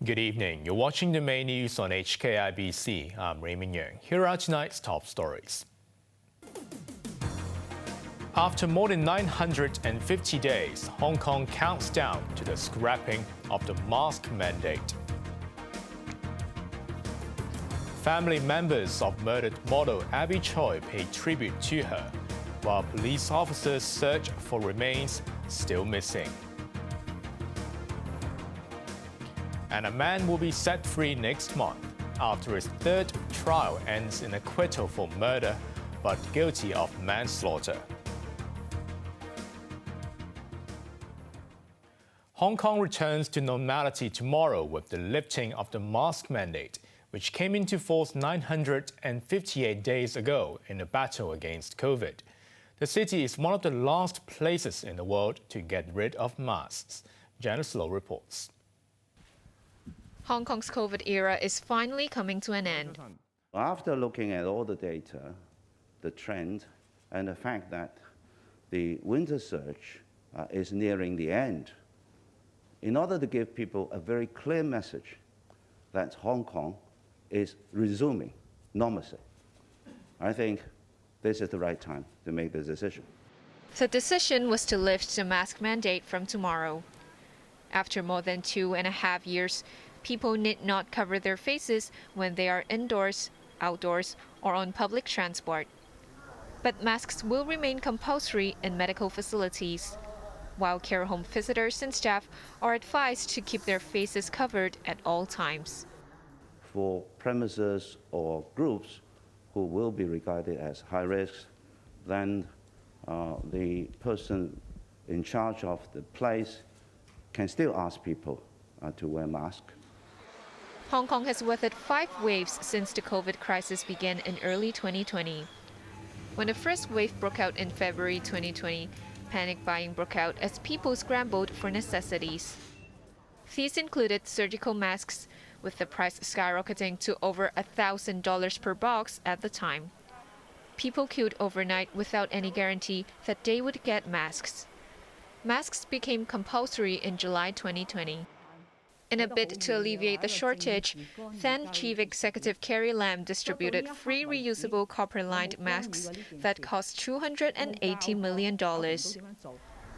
Good evening. You're watching the main news on HKIBC. I'm Raymond Yeung. Here are tonight's top stories. After more than 950 days, Hong Kong counts down to the scrapping of the mask mandate. Family members of murdered model Abby Choi pay tribute to her, while police officers search for remains still missing. And a man will be set free next month after his third trial ends in acquittal for murder, but guilty of manslaughter. Hong Kong returns to normality tomorrow with the lifting of the mask mandate, which came into force 958 days ago in the battle against COVID. The city is one of the last places in the world to get rid of masks. Janice Low reports. Hong Kong's COVID era is finally coming to an end. After looking at all the data, the trend, and the fact that the winter surge is nearing the end, in order to give people a very clear message that Hong Kong is resuming normalcy, I think this is the right time to make this decision. The decision was to lift the mask mandate from tomorrow. After more than 2.5 years, people need not cover their faces when they are indoors, outdoors, or on public transport. But masks will remain compulsory in medical facilities, while care home visitors and staff are advised to keep their faces covered at all times. For premises or groups who will be regarded as high risk, then the person in charge of the place can still ask people to wear masks. Hong Kong has weathered 5 waves since the COVID crisis began in early 2020. When the first wave broke out in February 2020, panic buying broke out as people scrambled for necessities. These included surgical masks, with the price skyrocketing to over $1,000 per box at the time. People queued overnight without any guarantee that they would get masks. Masks became compulsory in July 2020. In a bid to alleviate the shortage, then Chief Executive Carrie Lam distributed free reusable copper-lined masks that cost $280 million.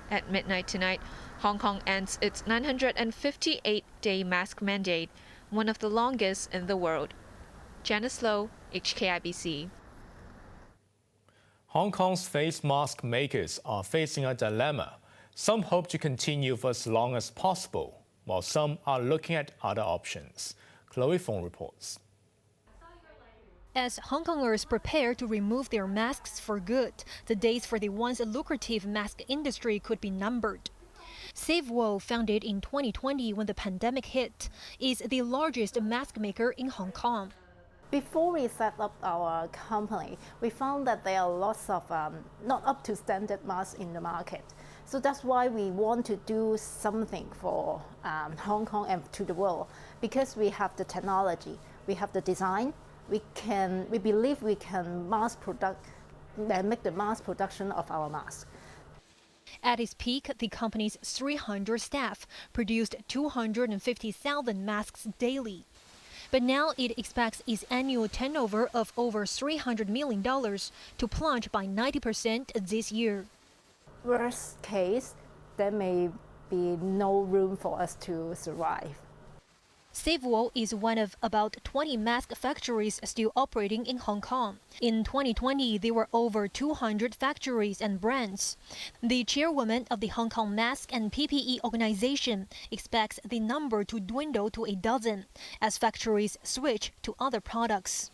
At midnight tonight, Hong Kong ends its 958-day mask mandate, one of the longest in the world. Janice Low, HKIBC. Hong Kong's face mask makers are facing a dilemma. Some hope to continue for as long as possible, while some are looking at other options. Chloe Fong reports. As Hong Kongers prepare to remove their masks for good, the days for the once lucrative mask industry could be numbered. SaveWo, founded in 2020 when the pandemic hit, is the largest mask maker in Hong Kong. Before we set up our company, we found that there are lots of not up to standard masks in the market. So that's why we want to do something for Hong Kong and to the world, because we have the technology, we have the design, we believe we can make the mass production of our masks. At its peak, the company's 300 staff produced 250,000 masks daily. But now it expects its annual turnover of over $300 million to plunge by 90% this year. Worst case, there may be no room for us to survive. SaveWo is one of about 20 mask factories still operating in Hong Kong. In 2020, there were over 200 factories and brands. The chairwoman of the Hong Kong Mask and PPE organization expects the number to dwindle to a dozen as factories switch to other products.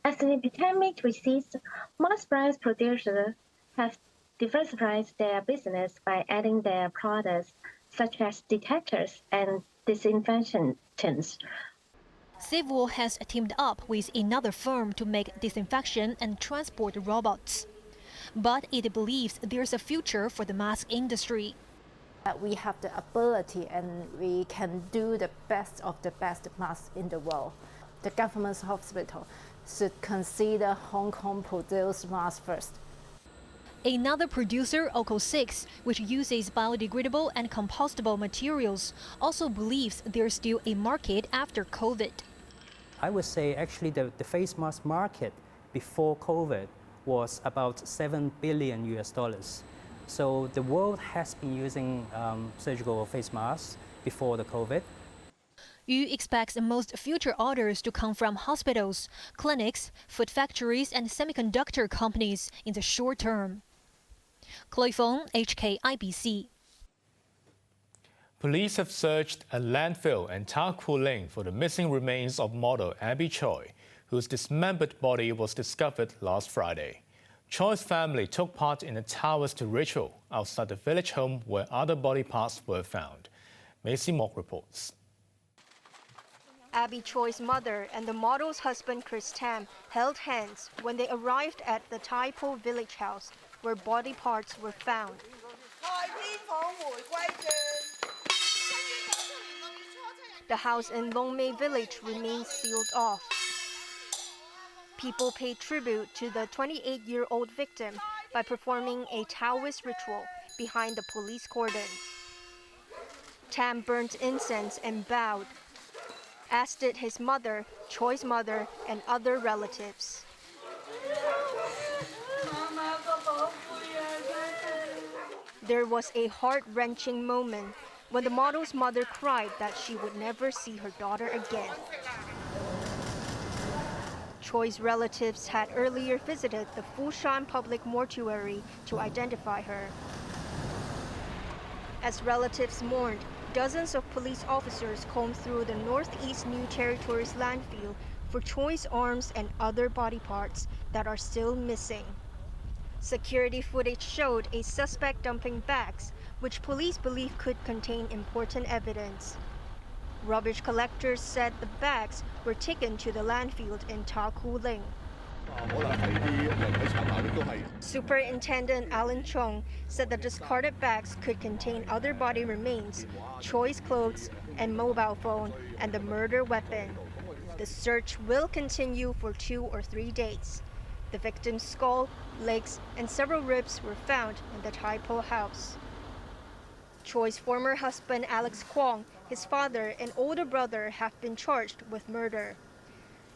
As the epidemic recedes, most brand producers have diversified their business by adding their products, such as detectors and disinfectants. SaveWo has teamed up with another firm to make disinfection and transport robots. But it believes there's a future for the mask industry. We have the ability and we can do the best of the best masks in the world. The government's hospital should consider Hong Kong produced masks first. Another producer, Oko6, which uses biodegradable and compostable materials, also believes there's still a market after COVID. I would say actually the face mask market before COVID was about $7 billion US. So the world has been using surgical face masks before the COVID. Yu expects most future orders to come from hospitals, clinics, food factories, and semiconductor companies in the short term. Chloe Fong, HKIBC. Police have searched a landfill in Ta Ling for the missing remains of model Abby Choi, whose dismembered body was discovered last Friday. Choi's family took part in a Taoist ritual outside the village home where other body parts were found. Macy Mock reports. Abby Choi's mother and the model's husband Chris Tam held hands when they arrived at the Tai Po village house where body parts were found. The house in Long Mei village remains sealed off. People paid tribute to the 28-year-old victim by performing a Taoist ritual behind the police cordon. Tam burnt incense and bowed, as did his mother, Choi's mother, and other relatives. There was a heart-wrenching moment when the model's mother cried that she would never see her daughter again. Choi's relatives had earlier visited the Fushan Public Mortuary to identify her. As relatives mourned, dozens of police officers combed through the Northeast New Territories landfill for Choi's arms and other body parts that are still missing. Security footage showed a suspect dumping bags, which police believe could contain important evidence. Rubbish collectors said the bags were taken to the landfill in Ta Ling. Superintendent Alan Chong said the discarded bags could contain other body remains, Choi's clothes and mobile phone, and the murder weapon. The search will continue for 2 or 3 days. The victim's skull, legs, and several ribs were found in the Tai Po house. Choi's former husband Alex Kwong, his father, and older brother have been charged with murder.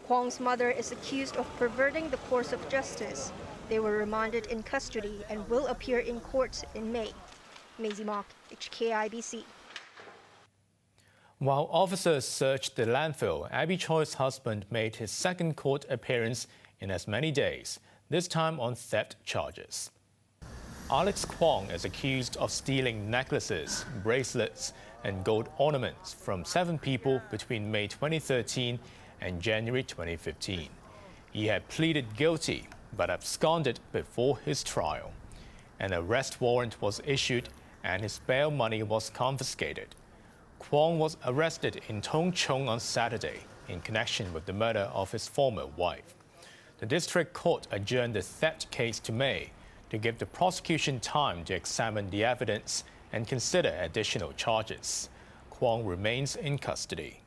Kwong's mother is accused of perverting the course of justice. They were remanded in custody and will appear in court in May. Maisie Mock, HKIBC. While officers searched the landfill, Abby Choi's husband made his second court appearance in as many days, this time on theft charges. Alex Kwong is accused of stealing necklaces, bracelets, and gold ornaments from 7 people between May 2013 and January 2015. He had pleaded guilty but absconded before his trial. An arrest warrant was issued and his bail money was confiscated. Kwong was arrested in Tung Chung on Saturday in connection with the murder of his former wife. The district court adjourned the theft case to May to give the prosecution time to examine the evidence and consider additional charges. Kwong remains in custody.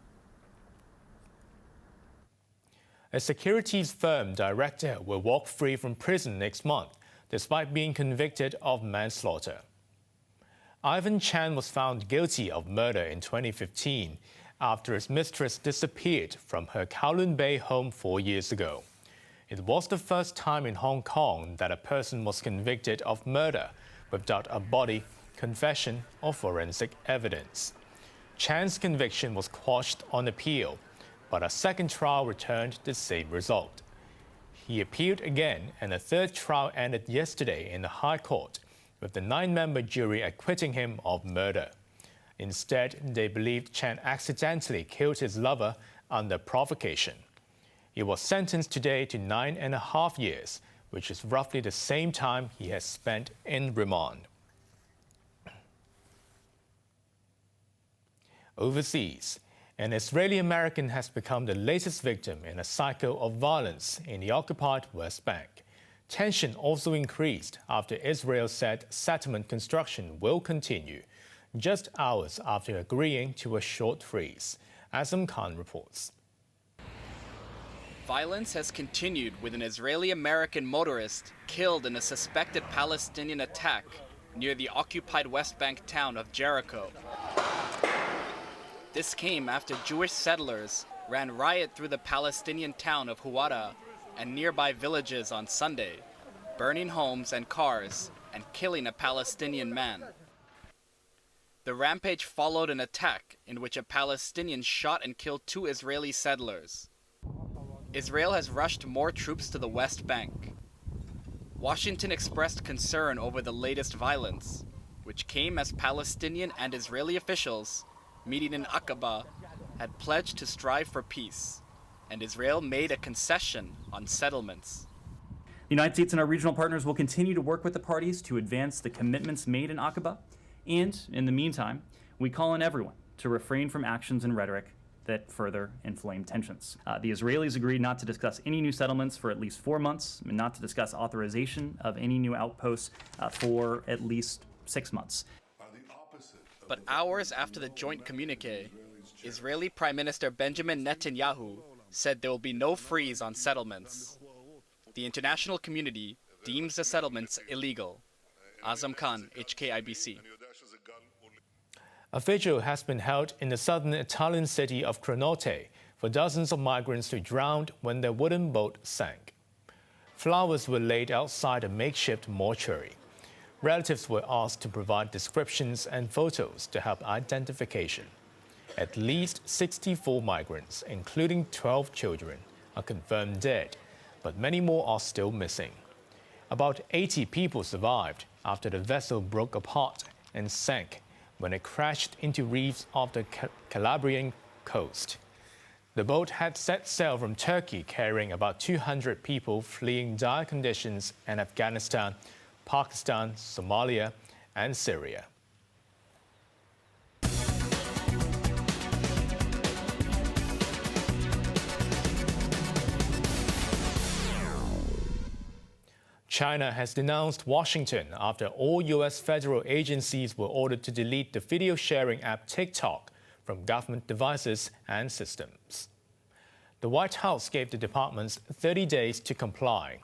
A securities firm director will walk free from prison next month, despite being convicted of manslaughter. Ivan Chan was found guilty of murder in 2015 after his mistress disappeared from her Kowloon Bay home 4 years ago. It was the first time in Hong Kong that a person was convicted of murder without a body, confession, or forensic evidence. Chan's conviction was quashed on appeal, but a second trial returned the same result. He appealed again, and a third trial ended yesterday in the High Court, with the 9-member jury acquitting him of murder. Instead, they believed Chan accidentally killed his lover under provocation. He was sentenced today to 9.5 years, which is roughly the same time he has spent in remand. Overseas, an Israeli American has become the latest victim in a cycle of violence in the occupied West Bank. Tension also increased after Israel said settlement construction will continue, just hours after agreeing to a short freeze. Azam Khan reports. Violence has continued with an Israeli-American motorist killed in a suspected Palestinian attack near the occupied West Bank town of Jericho. This came after Jewish settlers ran riot through the Palestinian town of Huwara and nearby villages on Sunday, burning homes and cars and killing a Palestinian man. The rampage followed an attack in which a Palestinian shot and killed 2 Israeli settlers. Israel has rushed more troops to the West Bank. Washington expressed concern over the latest violence, which came as Palestinian and Israeli officials, meeting in Aqaba, had pledged to strive for peace, and Israel made a concession on settlements. The United States and our regional partners will continue to work with the parties to advance the commitments made in Aqaba, and in the meantime, we call on everyone to refrain from actions and rhetoric that further inflame tensions. The Israelis agreed not to discuss any new settlements for at least 4 months, and not to discuss authorization of any new outposts for at least 6 months. But hours after the joint communique, Israeli Prime Minister Benjamin Netanyahu said there will be no freeze on settlements. The international community deems the settlements illegal. Azam Khan, HKIBC. A vigil has been held in the southern Italian city of Crenote for dozens of migrants who drowned when their wooden boat sank. Flowers were laid outside a makeshift mortuary. Relatives were asked to provide descriptions and photos to help identification. At least 64 migrants, including 12 children, are confirmed dead, but many more are still missing. About 80 people survived after the vessel broke apart and sank when it crashed into reefs off the Calabrian coast. The boat had set sail from Turkey carrying about 200 people fleeing dire conditions in Afghanistan, Pakistan, Somalia, and Syria. China has denounced Washington after all U.S. federal agencies were ordered to delete the video sharing app TikTok from government devices and systems. The White House gave the departments 30 days to comply.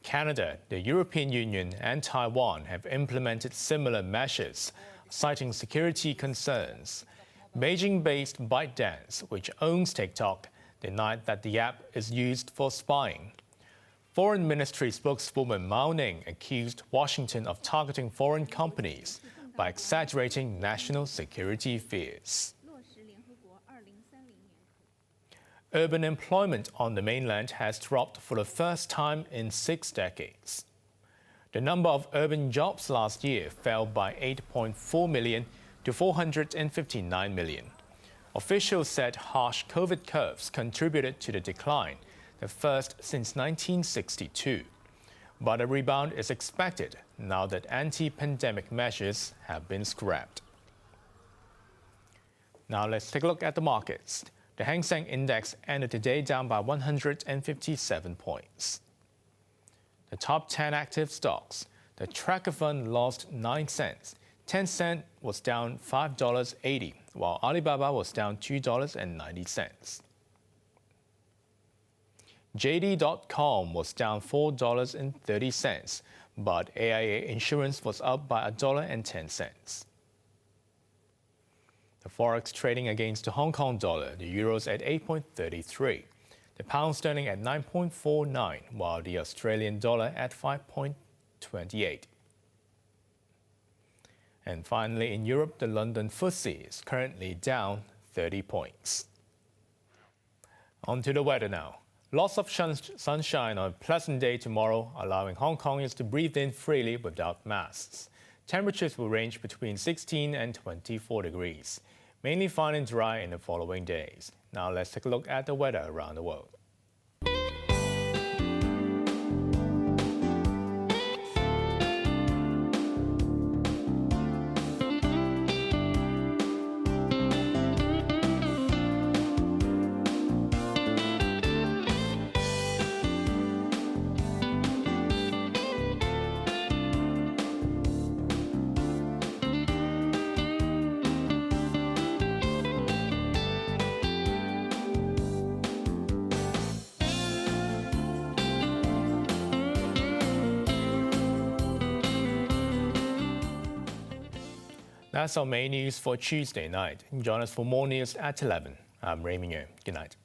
Canada, the European Union, and Taiwan have implemented similar measures, citing security concerns. Beijing-based ByteDance, which owns TikTok, denied that the app is used for spying. Foreign Ministry spokeswoman Mao Ning accused Washington of targeting foreign companies by exaggerating national security fears. Urban employment on the mainland has dropped for the first time in 6 decades. The number of urban jobs last year fell by 8.4 million to 459 million. Officials said harsh COVID curves contributed to the decline, the first since 1962. But a rebound is expected now that anti-pandemic measures have been scrapped. Now let's take a look at the markets. The Hang Seng Index ended the day down by 157 points. The top 10 active stocks. The tracker fund lost 9 cents. Tencent was down $5.80, while Alibaba was down $2.90. JD.com was down $4.30, but AIA Insurance was up by $1.10. The forex trading against the Hong Kong dollar, the euro's at 8.33, the pound sterling at 9.49, while the Australian dollar at 5.28. And finally, in Europe, the London FTSE is currently down 30 points. On to the weather now. Lots of sunshine on a pleasant day tomorrow, allowing Hong Kongers to breathe in freely without masks. Temperatures will range between 16 and 24 degrees. Mainly fine and dry in the following days. Now let's take a look at the weather around the world. That's our main news for Tuesday night. Join us for more news at 11. I'm Raymond Yeung. Good night.